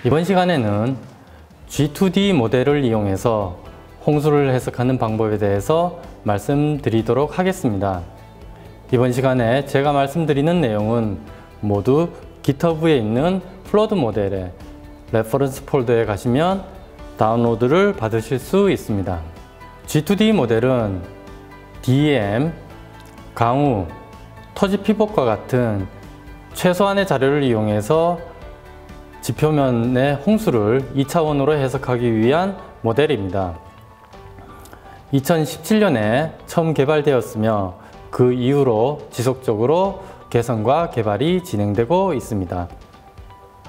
이번 시간에는 G2D 모델을 이용해서 홍수를 해석하는 방법에 대해서 말씀드리도록 하겠습니다. 이번 시간에 제가 말씀드리는 내용은 모두 GitHub에 있는 플러드 모델의 레퍼런스 폴더에 가시면 다운로드를 받으실 수 있습니다. G2D 모델은 DEM, 강우, 토지 피복과 같은 최소한의 자료를 이용해서 지표면의 홍수를 2차원으로 해석하기 위한 모델입니다. 2017년에 처음 개발되었으며 그 이후로 지속적으로 개선과 개발이 진행되고 있습니다.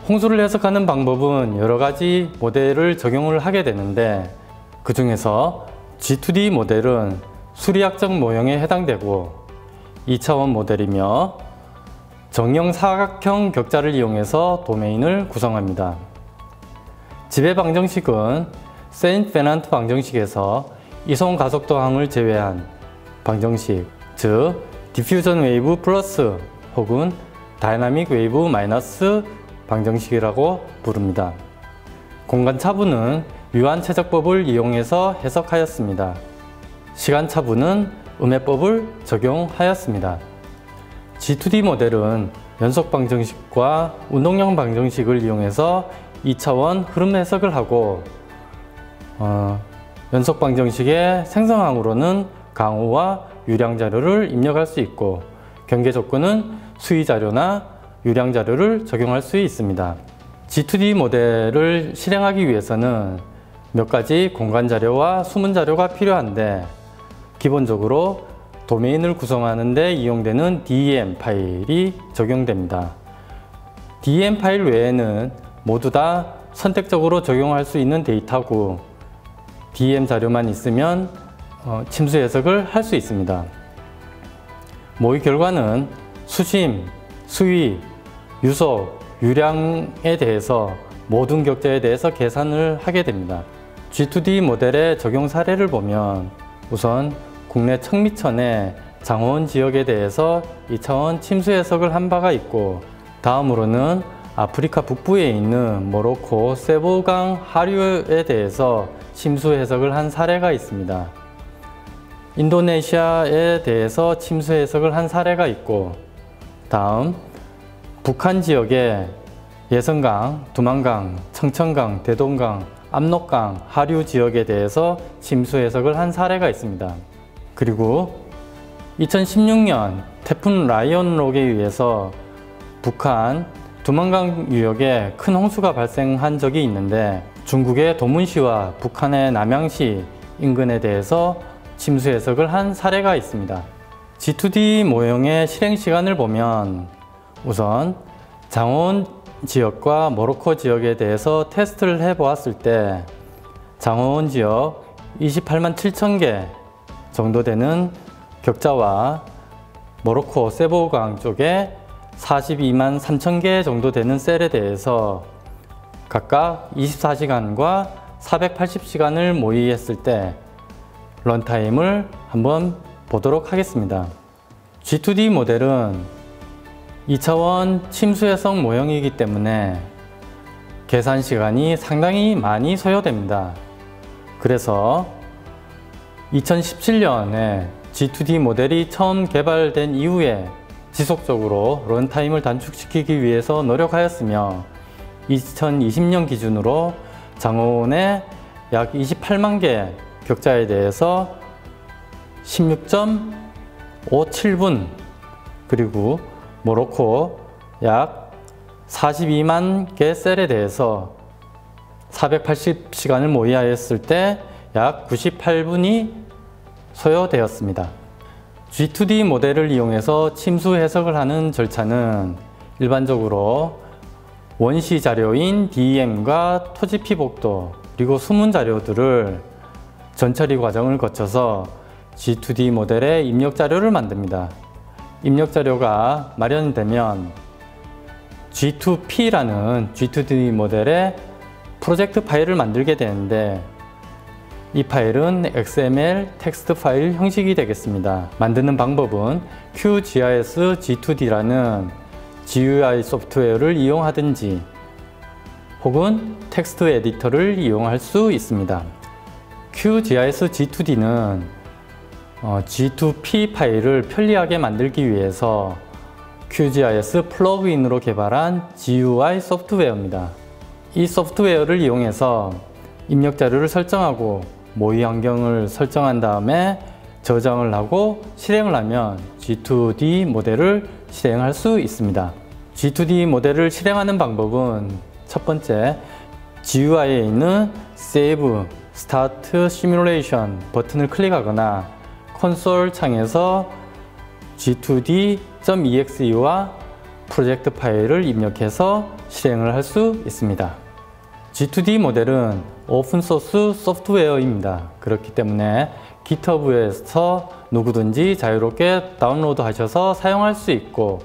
홍수를 해석하는 방법은 여러 가지 모델을 적용을 하게 되는데 그 중에서 G2D 모델은 수리학적 모형에 해당되고 2차원 모델이며 정형 사각형 격자를 이용해서 도메인을 구성합니다. 지배 방정식은 세인트 베난트 방정식에서 이송 가속도항을 제외한 방정식, 즉 디퓨전 웨이브 플러스 혹은 다이나믹 웨이브 마이너스 방정식이라고 부릅니다. 공간 차분은 유한 최적법을 이용해서 해석하였습니다. 시간 차분은 음해법을 적용하였습니다. G2D 모델은 연속 방정식과 운동량 방정식을 이용해서 2차원 흐름 해석을 하고 연속 방정식의 생성항으로는 강우와 유량 자료를 입력할 수 있고 경계 조건은 수위 자료나 유량 자료를 적용할 수 있습니다. G2D 모델을 실행하기 위해서는 몇 가지 공간 자료와 수문 자료가 필요한데 기본적으로 도메인을 구성하는 데 이용되는 DEM 파일이 적용됩니다. DEM 파일 외에는 모두 다 선택적으로 적용할 수 있는 데이터고 DEM 자료만 있으면 침수 해석을 할 수 있습니다. 모의 결과는 수심, 수위, 유속, 유량에 대해서 모든 격자에 대해서 계산을 하게 됩니다. G2D 모델의 적용 사례를 보면 우선 국내 청미천의 장호원 지역에 대해서 2차원 침수 해석을 한 바가 있고 다음으로는 아프리카 북부에 있는 모로코 세보강 하류에 대해서 침수 해석을 한 사례가 있습니다. 인도네시아에 대해서 침수 해석을 한 사례가 있고 다음 북한 지역의 예성강, 두만강, 청천강, 대동강, 압록강, 하류 지역에 대해서 침수 해석을 한 사례가 있습니다. 그리고 2016년 태풍 라이언록에 의해서 북한 두만강 유역에 큰 홍수가 발생한 적이 있는데 중국의 도문시와 북한의 남양시 인근에 대해서 침수 해석을 한 사례가 있습니다. G2D 모형의 실행 시간을 보면 우선 장원 지역과 모로코 지역에 대해서 테스트를 해 보았을 때 장원 지역 28만 7천 개 정도 되는 격자와 모로코 세보강 쪽에 42만 3천 개 정도 되는 셀에 대해서 각각 24시간과 480시간을 모의했을 때 런타임을 한번 보도록 하겠습니다. G2D 모델은 2차원 침수 해석 모형이기 때문에 계산 시간이 상당히 많이 소요됩니다. 그래서 2017년에 G2D 모델이 처음 개발된 이후에 지속적으로 런타임을 단축시키기 위해서 노력하였으며 2020년 기준으로 장호원의 약 28만 개 격자에 대해서 16.57분 그리고 모로코 약 42만 개 셀에 대해서 480시간을 모의하였을 때 약 98분이 소요되었습니다. G2D 모델을 이용해서 침수 해석을 하는 절차는 일반적으로 원시 자료인 DEM과 토지 피복도 그리고 수문 자료들을 전처리 과정을 거쳐서 G2D 모델의 입력 자료를 만듭니다. 입력 자료가 마련되면 G2P라는 G2D 모델의 프로젝트 파일을 만들게 되는데 이 파일은 XML 텍스트 파일 형식이 되겠습니다. 만드는 방법은 QGIS G2D라는 GUI 소프트웨어를 이용하든지 혹은 텍스트 에디터를 이용할 수 있습니다. QGIS G2D는 G2P 파일을 편리하게 만들기 위해서 QGIS 플러그인으로 개발한 GUI 소프트웨어입니다. 이 소프트웨어를 이용해서 입력 자료를 설정하고 모의 환경을 설정한 다음에 저장을 하고 실행을 하면 G2D 모델을 실행할 수 있습니다. G2D 모델을 실행하는 방법은 첫 번째, GUI에 있는 Save, Start Simulation 버튼을 클릭하거나 콘솔 창에서 G2D.exe와 프로젝트 파일을 입력해서 실행을 할 수 있습니다. G2D 모델은 오픈소스 소프트웨어입니다. 그렇기 때문에 GitHub에서 누구든지 자유롭게 다운로드 하셔서 사용할 수 있고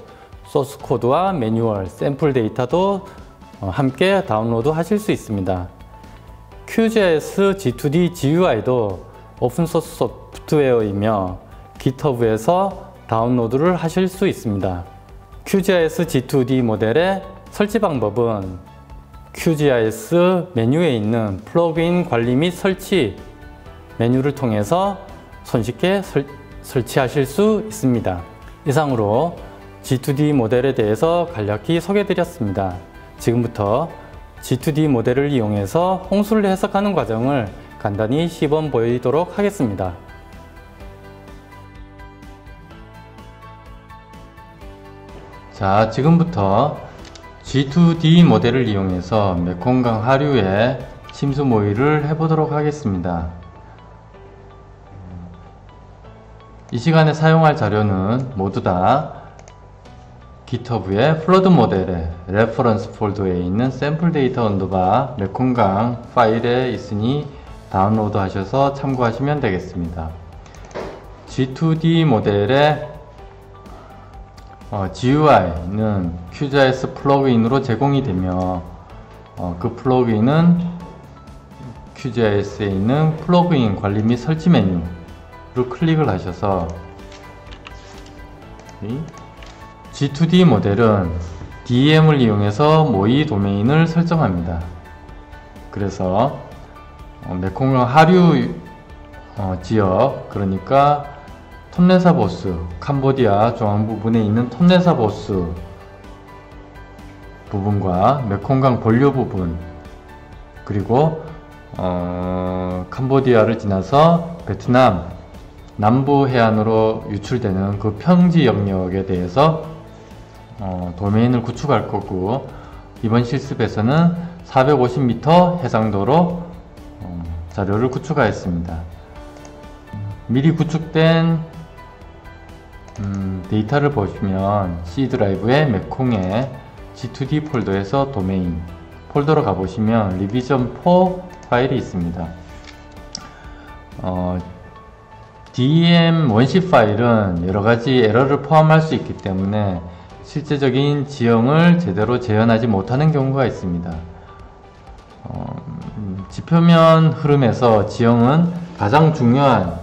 소스 코드와 매뉴얼, 샘플 데이터도 함께 다운로드 하실 수 있습니다. QGIS G2D GUI도 오픈소스 소프트웨어이며 GitHub에서 다운로드를 하실 수 있습니다. QGIS G2D 모델의 설치 방법은 QGIS 메뉴에 있는 플러그인 관리 및 설치 메뉴를 통해서 손쉽게 설치하실 수 있습니다. 이상으로 G2D 모델에 대해서 간략히 소개해드렸습니다. 지금부터 G2D 모델을 이용해서 홍수를 해석하는 과정을 간단히 시범 보이도록 하겠습니다. 자, 지금부터 G2D 모델을 이용해서 메콩강 하류에 침수 모의를 해보도록 하겠습니다. 이 시간에 사용할 자료는 모두 다 GitHub의 플러드 모델의 레퍼런스 폴더에 있는 샘플 데이터 언더바 메콩강 파일에 있으니 다운로드 하셔서 참고하시면 되겠습니다. G2D 모델의 GUI는 QGIS 플러그인으로 제공이 되며 그 플러그인은 QGIS에 있는 플러그인 관리 및 설치 메뉴를 클릭을 하셔서 G2D 모델은 DEM을 이용해서 모의 도메인을 설정합니다. 그래서 메콩강 하류 지역, 그러니까 톤레사보스, 캄보디아 중앙 부분에 있는 톤레사보스 부분과 메콩강 본류 부분, 그리고 캄보디아를 지나서 베트남 남부 해안으로 유출되는 그 평지 영역에 대해서 도메인을 구축할 거고, 이번 실습에서는 450m 해상도로 자료를 구축하였습니다. 미리 구축된 데이터를 보시면 C 드라이브의 메콩의 G2D 폴더에서 도메인 폴더로 가보시면 리비전4 파일이 있습니다. DEM 원시 파일은 여러가지 에러를 포함할 수 있기 때문에 실제적인 지형을 제대로 재현하지 못하는 경우가 있습니다. 지표면 흐름에서 지형은 가장 중요한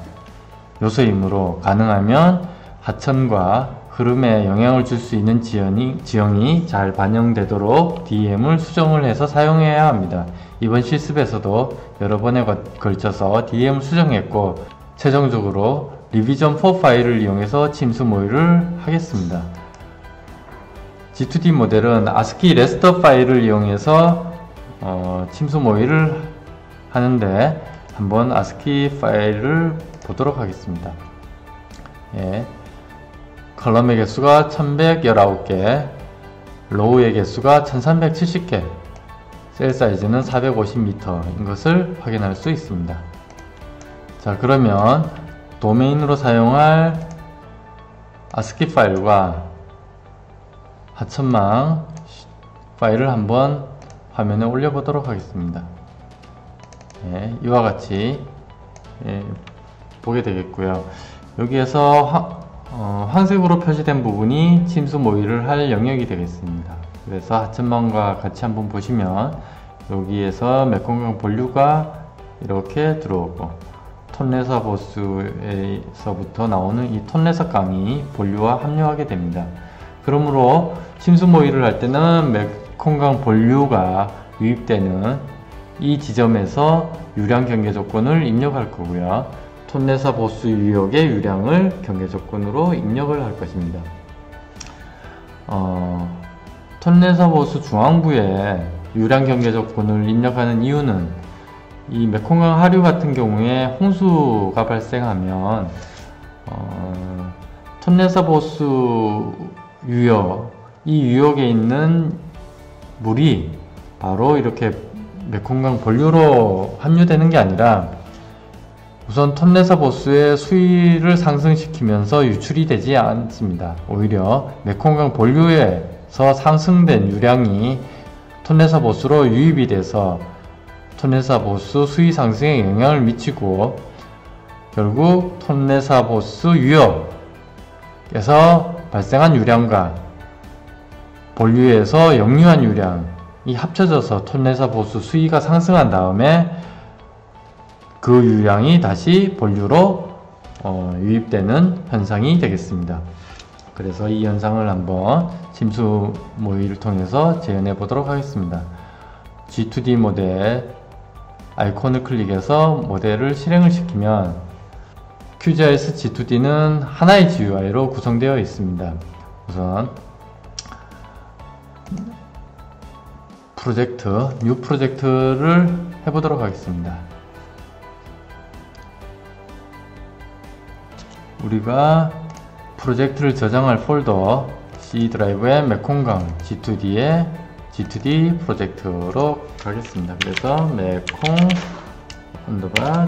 요소이므로 가능하면 하천과 흐름에 영향을 줄 수 있는 지형이 잘 반영되도록 DEM을 수정을 해서 사용해야 합니다. 이번 실습에서도 여러 번에 걸쳐서 DEM을 수정했고, 최종적으로 리비전4 파일을 이용해서 침수 모의를 하겠습니다. G2D 모델은 ASCII 레스터 파일을 이용해서 침수 모의를 하는데, 한번 ASCII 파일을 보도록 하겠습니다. 예. 컬럼의 개수가 1119개, 로우의 개수가 1370개, 셀 사이즈는 450m인 것을 확인할 수 있습니다. 자, 그러면 도메인으로 사용할 ASCII 파일과 하천망 파일을 한번 화면에 올려보도록 하겠습니다. 예, 이와 같이 보게 되겠고요. 여기에서 황색으로 표시된 부분이 침수 모의를 할 영역이 되겠습니다. 그래서 하천망과 같이 한번 보시면 여기에서 메콩강 본류가 이렇게 들어오고, 톤레사보스에서부터 나오는 이 톤레사강이 본류와 합류하게 됩니다. 그러므로 침수 모의를 할 때는 메콩강 본류가 유입되는 이 지점에서 유량 경계 조건을 입력할 거고요. 톤내사 보수 유역의 유량을 경계 조건으로 입력을 할 것입니다. 톤내사 보수 중앙부에 유량 경계 조건을 입력하는 이유는 이 메콩강 하류 같은 경우에 홍수가 발생하면 톤내사 보수 유역, 이 유역에 있는 물이 바로 이렇게 메콩강 본류로 함유되는 게 아니라 우선 톤내사 보수의 수위를 상승시키면서 유출이 되지 않습니다. 오히려 메콩강 본류에서 상승된 유량이 톤내사 보수로 유입이 돼서 톤내사 보수 수위 상승에 영향을 미치고 결국 톤내사 보수 유역에서 발생한 유량과 본류에서 역류한 유량이 합쳐져서 톤내사 보수 수위가 상승한 다음에 그 유량이 다시 본류로 유입되는 현상이 되겠습니다. 그래서 이 현상을 한번 침수 모의를 통해서 재현해 보도록 하겠습니다. G2D 모델 아이콘을 클릭해서 모델을 실행을 시키면 QGIS G2D는 하나의 GUI로 구성되어 있습니다. 우선 프로젝트, 뉴 프로젝트를 해보도록 하겠습니다. 우리가 프로젝트를 저장할 폴더 C 드라이브에 메콩강 G2D에 G2D 프로젝트로 가겠습니다. 그래서 메콩 언더바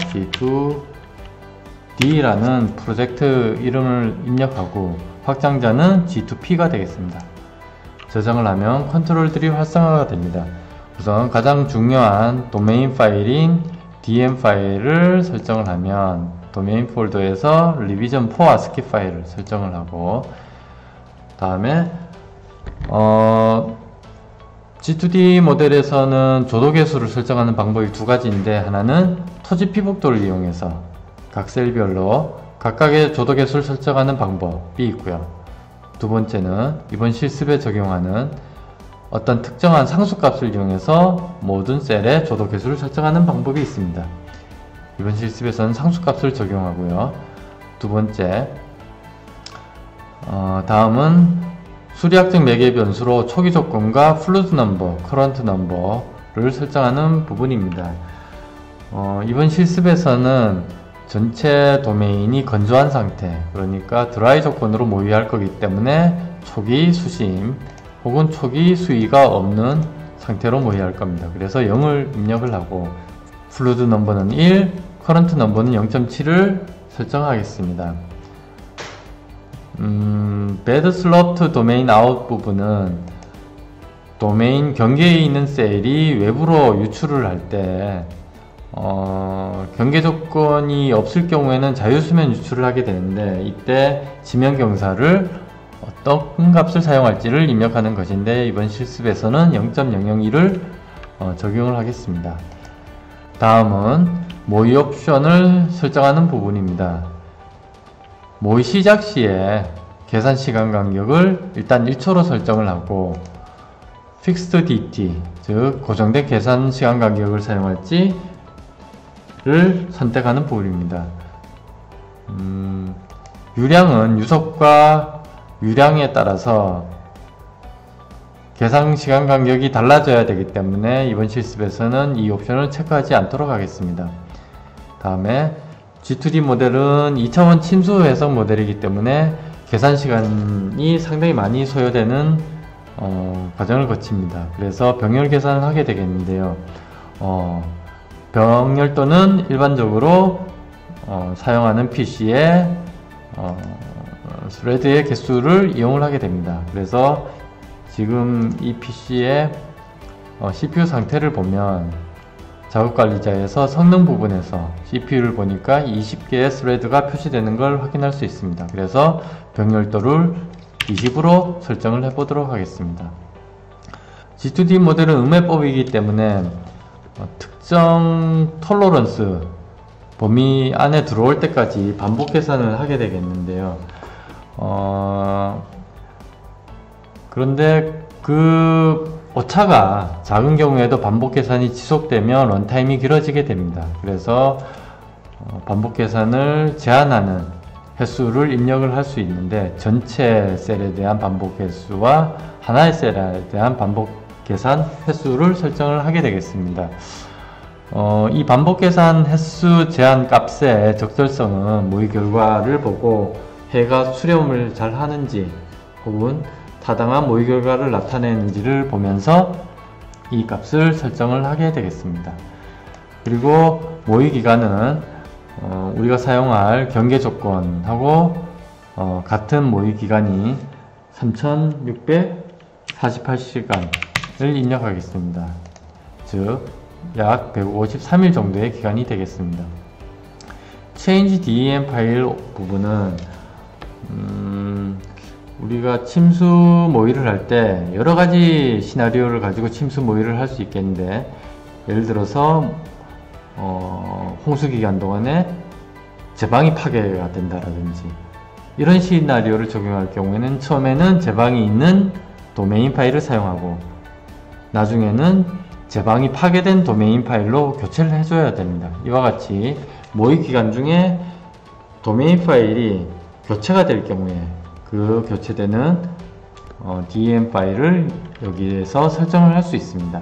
G2D라는 프로젝트 이름을 입력하고 확장자는 G2P가 되겠습니다. 저장을 하면 컨트롤들이 활성화가 됩니다. 우선 가장 중요한 도메인 파일인 DM 파일을 설정을 하면 도메인 폴더에서 revision4 ASCII 파일을 설정을 하고 다음에 G2D 모델에서는 조도 개수를 설정하는 방법이 두 가지인데 하나는 토지 피복도를 이용해서 각 셀별로 각각의 조도 개수를 설정하는 방법이 있고요. 두 번째는 이번 실습에 적용하는 어떤 특정한 상수값을 이용해서 모든 셀의 조도 개수를 설정하는 방법이 있습니다. 이번 실습에서는 상수값을 적용하고요. 두 번째, 다음은 수리학적 매개 변수로 초기 조건과 플루드 넘버, 커런트 넘버를 설정하는 부분입니다. 이번 실습에서는 전체 도메인이 건조한 상태, 그러니까 드라이 조건으로 모의할 거기 때문에 초기 수심 혹은 초기 수위가 없는 상태로 모의할 겁니다. 그래서 0을 입력을 하고 플루드 넘버는 1, 커런트 넘버는 0.7을 설정하겠습니다. bed sloped domain out 부분은 도메인 경계에 있는 셀이 외부로 유출을 할 때 경계 조건이 없을 경우에는 자유수면 유출을 하게 되는데 이때 지면경사를 어떤 값을 사용할지를 입력하는 것인데 이번 실습에서는 0.001을 적용을 하겠습니다. 다음은 모의 옵션을 설정하는 부분입니다. 모의 시작 시에 계산 시간 간격을 일단 1초로 설정을 하고 Fixed DT, 즉 고정된 계산 시간 간격을 사용할지를 선택하는 부분입니다. 유량은 유속과 유량에 따라서 계산 시간 간격이 달라져야 되기 때문에 이번 실습에서는 이 옵션을 체크하지 않도록 하겠습니다. 다음에 G2D 모델은 2차원 침수 해석 모델이기 때문에 계산 시간이 상당히 많이 소요되는 과정을 거칩니다. 그래서 병렬 계산을 하게 되겠는데요. 병렬도는 일반적으로 사용하는 PC의 스레드의 개수를 이용을 하게 됩니다. 그래서 지금 이 PC의 CPU 상태를 보면 작업관리자에서 성능 부분에서 CPU를 보니까 20개의 스레드가 표시되는 걸 확인할 수 있습니다. 그래서 병렬도를 20으로 설정을 해보도록 하겠습니다. G2D 모델은 음해법이기 때문에 특정 톨러런스 범위 안에 들어올 때까지 반복 계산을 하게 되겠는데요. 그런데 그 오차가 작은 경우에도 반복 계산이 지속되면 런타임이 길어지게 됩니다. 그래서 반복 계산을 제한하는 횟수를 입력을 할 수 있는데, 전체 셀에 대한 반복 횟수와 하나의 셀에 대한 반복 계산 횟수를 설정을 하게 되겠습니다. 이 반복 계산 횟수 제한 값의 적절성은 모의 결과를 보고 해가 수렴을 잘 하는지 혹은 타당한 모의 결과를 나타내는지를 보면서 이 값을 설정을 하게 되겠습니다. 그리고 모의 기간은 우리가 사용할 경계 조건하고 같은 모의 기간이 3648시간을 입력하겠습니다. 즉 약 153일 정도의 기간이 되겠습니다. change DEM 파일 부분은 우리가 침수 모의를 할 때 여러가지 시나리오를 가지고 침수 모의를 할 수 있겠는데, 예를 들어서 홍수 기간 동안에 제방이 파괴가 된다라든지 이런 시나리오를 적용할 경우에는 처음에는 제방이 있는 도메인 파일을 사용하고 나중에는 제방이 파괴된 도메인 파일로 교체를 해줘야 됩니다. 이와 같이 모의 기간 중에 도메인 파일이 교체가 될 경우에 그 교체되는 DEM 파일을 여기에서 설정을 할 수 있습니다.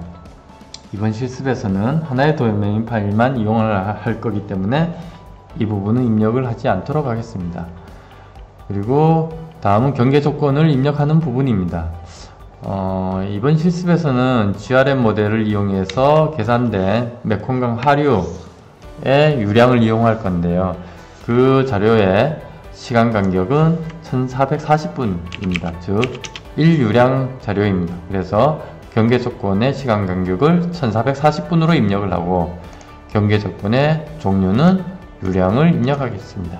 이번 실습에서는 하나의 도메인 파일만 이용을 할 거기 때문에 이 부분은 입력을 하지 않도록 하겠습니다. 그리고 다음은 경계 조건을 입력하는 부분입니다. 이번 실습에서는 GRM 모델을 이용해서 계산된 메콩강 하류의 유량을 이용할 건데요. 그 자료의 시간 간격은 1440분입니다. 즉 1유량 자료입니다. 그래서 경계 조건의 시간 간격을 1440분으로 입력을 하고 경계 조건의 종류는 유량을 입력하겠습니다.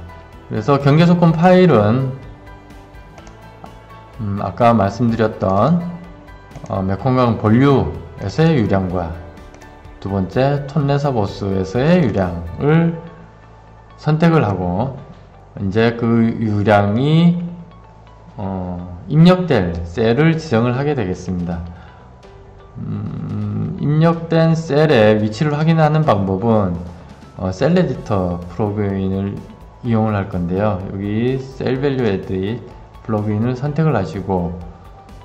그래서 경계 조건 파일은 아까 말씀드렸던 메콩강 본류에서의 유량과 두 번째 톤레사보스에서의 유량을 선택을 하고, 이제 그 유량이 입력될 셀을 지정을 하게 되겠습니다. 입력된 셀의 위치를 확인하는 방법은 셀 에디터 플러그인을 이용을 할 건데요. 여기 셀 밸류 에딧 플러그인을 선택을 하시고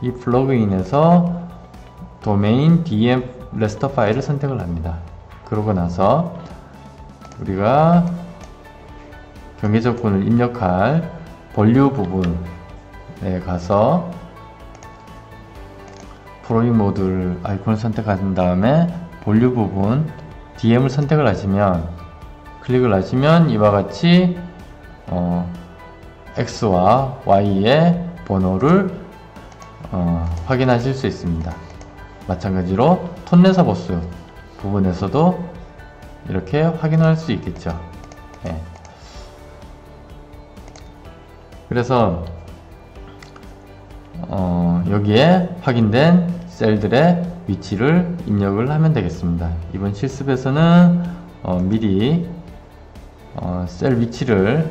이 플러그인에서 도메인 DEM 레스터 파일을 선택을 합니다. 그러고 나서 우리가 경계 조건을 입력할 본류 부분에 가서 프로잉 모듈 아이콘을 선택한 다음에 본류 부분 DM을 선택을 하시면, 클릭을 하시면 이와 같이 X와 Y의 번호를 확인하실 수 있습니다. 마찬가지로 톤레사보스 부분에서도 이렇게 확인할 수 있겠죠. 네. 그래서 여기에 확인된 셀들의 위치를 입력을 하면 되겠습니다. 이번 실습에서는 미리 셀 위치를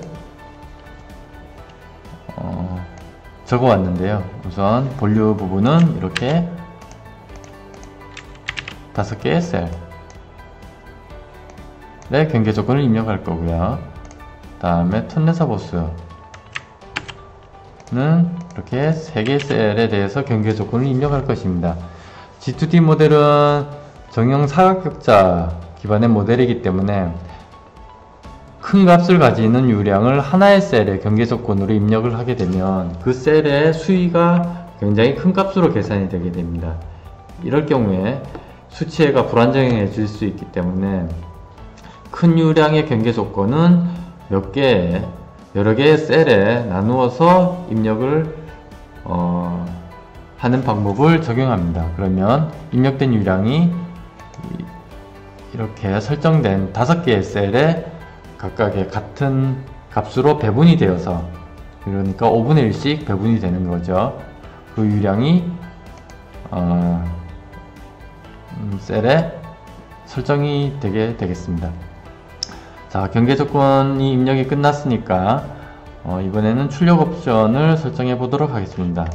적어 왔는데요. 우선 본류 부분은 이렇게 5개의 셀의 경계 조건을 입력할 거고요. 다음에 톤레사보스는 이렇게 3개의 셀에 대해서 경계 조건을 입력할 것입니다. G2D 모델은 정형 사각격자 기반의 모델이기 때문에 큰 값을 가지는 유량을 하나의 셀의 경계 조건으로 입력을 하게 되면 그 셀의 수위가 굉장히 큰 값으로 계산이 되게 됩니다. 이럴 경우에 수치가 불안정해질 수 있기 때문에 큰 유량의 경계 조건은 여러 개의 셀에 나누어서 입력을 하는 방법을 적용합니다. 그러면 입력된 유량이 이렇게 설정된 5개의 셀에 각각의 같은 값으로 배분이 되어서, 그러니까 5분의 1씩 배분이 되는 거죠. 그 유량이 셀에 설정이 되게 되겠습니다. 자, 경계 조건이 입력이 끝났으니까 이번에는 출력 옵션을 설정해 보도록 하겠습니다.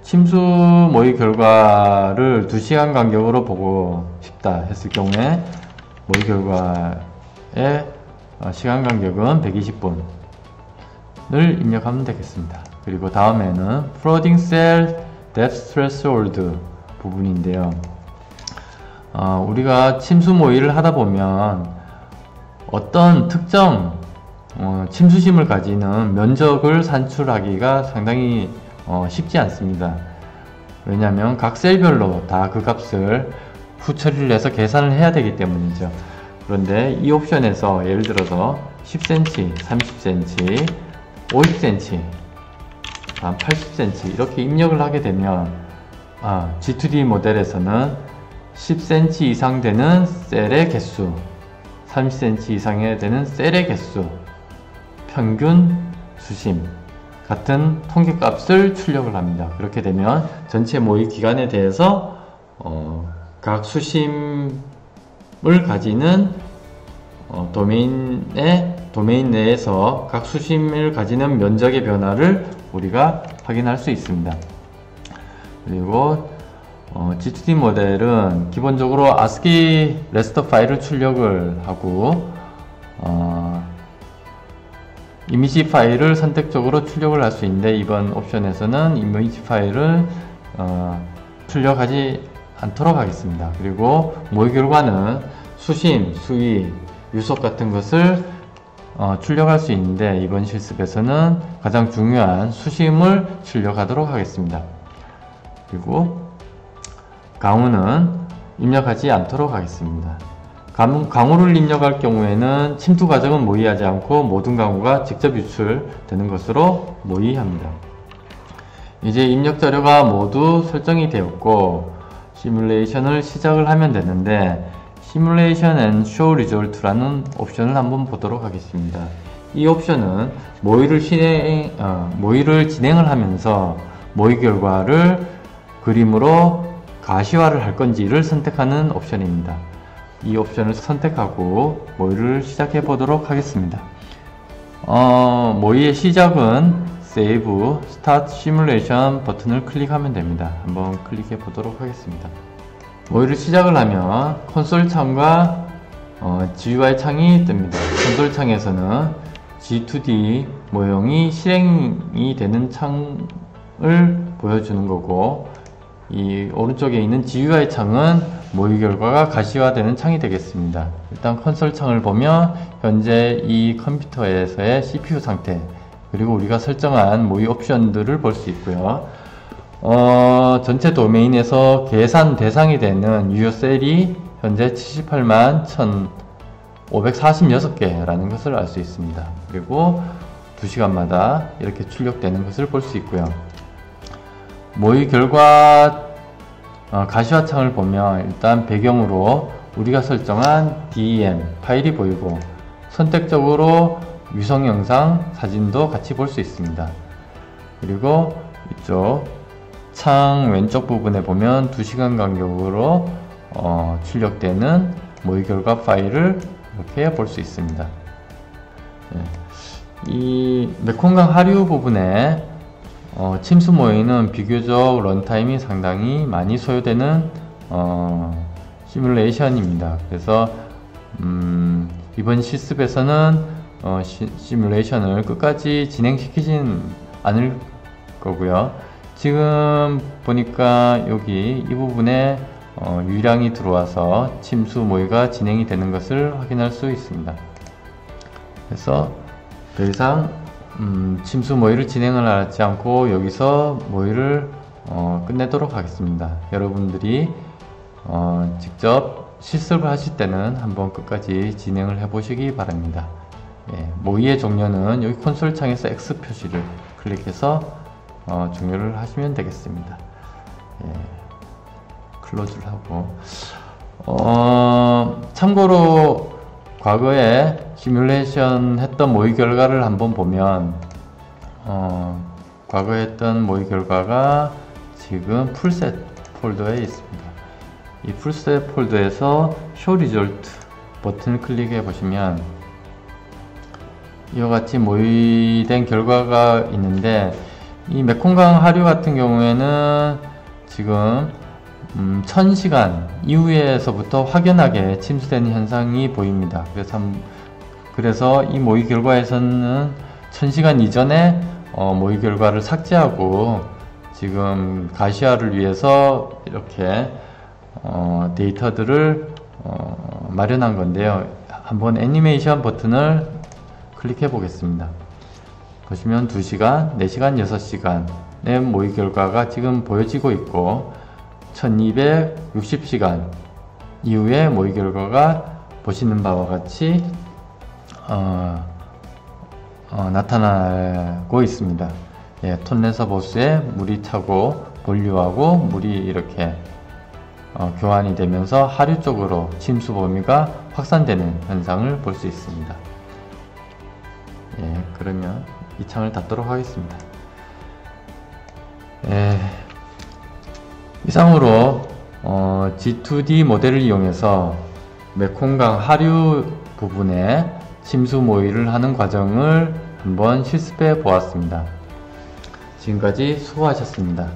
침수 모의 결과를 2시간 간격으로 보고 싶다 했을 경우에 모의 결과의 시간 간격은 120분을 입력하면 되겠습니다. 그리고 다음에는 Floating Cell Depth Threshold 부분인데요. 우리가 침수 모의를 하다 보면 어떤 특정 침수심을 가지는 면적을 산출하기가 상당히 쉽지 않습니다. 왜냐하면 각 셀별로 다 그 값을 후처리를 해서 계산을 해야 되기 때문이죠. 그런데 이 옵션에서 예를 들어서 10cm, 30cm, 50cm, 80cm 이렇게 입력을 하게 되면 G2D 모델에서는 10cm 이상 되는 셀의 개수, 30cm 이상이 되는 셀의 개수, 평균 수심 같은 통계값을 출력을 합니다. 그렇게 되면 전체 모의 기간에 대해서 각 수심을 가지는 도메인 내에서 각 수심을 가지는 면적의 변화를 우리가 확인할 수 있습니다. 그리고 G2D 모델은 기본적으로 ASCII 레스터 파일을 출력을 하고 이미지 파일을 선택적으로 출력을 할 수 있는데, 이번 옵션에서는 이미지 파일을 출력하지 않도록 하겠습니다. 그리고 모의 결과는 수심, 수위, 유속 같은 것을 출력할 수 있는데, 이번 실습에서는 가장 중요한 수심을 출력하도록 하겠습니다. 그리고 강우는 입력하지 않도록 하겠습니다. 강우를 입력할 경우에는 침투 과정은 모의하지 않고 모든 강우가 직접 유출되는 것으로 모의합니다. 이제 입력 자료가 모두 설정이 되었고 시뮬레이션을 시작을 하면 되는데, Simulation and Show Result라는 옵션을 한번 보도록 하겠습니다. 이 옵션은 모의를 진행을 하면서 모의 결과를 그림으로 가시화를 할 건지를 선택하는 옵션입니다. 이 옵션을 선택하고 모의를 시작해 보도록 하겠습니다. 모의의 시작은 Save, Start Simulation 버튼을 클릭하면 됩니다. 한번 클릭해 보도록 하겠습니다. 모의를 시작을 하면 콘솔 창과 GUI 창이 뜹니다. 콘솔 창에서는 G2D 모형이 실행이 되는 창을 보여주는 거고, 이 오른쪽에 있는 GUI 창은 모의 결과가 가시화되는 창이 되겠습니다. 일단 콘솔 창을 보면 현재 이 컴퓨터에서의 CPU 상태, 그리고 우리가 설정한 모의 옵션들을 볼 수 있고요. 전체 도메인에서 계산 대상이 되는 유효 셀이 현재 78만 1,546개라는 것을 알 수 있습니다. 그리고 2시간마다 이렇게 출력되는 것을 볼 수 있고요. 모의 결과 가시화 창을 보면 일단 배경으로 우리가 설정한 DEM 파일이 보이고, 선택적으로 위성 영상, 사진도 같이 볼 수 있습니다. 그리고 이쪽 창 왼쪽 부분에 보면 2시간 간격으로 출력되는 모의 결과 파일을 이렇게 볼 수 있습니다. 이 메콩강 하류 부분에 침수 모의는 비교적 런타임이 상당히 많이 소요되는 시뮬레이션입니다. 그래서 이번 실습에서는 시뮬레이션을 끝까지 진행시키진 않을 거고요. 지금 보니까 여기 이 부분에 유량이 들어와서 침수 모의가 진행이 되는 것을 확인할 수 있습니다. 그래서 더 이상 침수 모의를 진행을 하지 않고 여기서 모의를 끝내도록 하겠습니다. 여러분들이 직접 실습을 하실 때는 한번 끝까지 진행을 해 보시기 바랍니다. 모의의 종료는 여기 콘솔 창에서 X 표시를 클릭해서 종료를 하시면 되겠습니다. 클로즈를 하고, 참고로 과거에 시뮬레이션 했던 모의 결과를 한번 보면 과거에 했던 모의 결과가 지금 풀셋 폴더에 있습니다. 이 풀셋 폴더에서 Show Result 버튼을 클릭해 보시면 이와 같이 모의된 결과가 있는데, 이 메콩강 하류 같은 경우에는 지금 1000시간 이후에서부터 확연하게 침수되는 현상이 보입니다. 그래서 이 모의 결과에서는 1000시간 이전에 모의 결과를 삭제하고 지금 가시화를 위해서 이렇게 데이터들을 마련한 건데요. 한번 애니메이션 버튼을 클릭해 보겠습니다. 보시면 2시간, 4시간, 6시간의 모의 결과가 지금 보여지고 있고 1260시간 이후에 모의 결과가 보시는 바와 같이 나타나고 있습니다. 예, 톤레서 보수에 물이 차고 본류하고 물이 이렇게 교환이 되면서 하류 쪽으로 침수 범위가 확산되는 현상을 볼 수 있습니다. 예, 그러면 이 창을 닫도록 하겠습니다. 예, 이상으로 G2D 모델을 이용해서 메콩강 하류 부분에 침수 모의를 하는 과정을 한번 실습해 보았습니다. 지금까지 수고하셨습니다.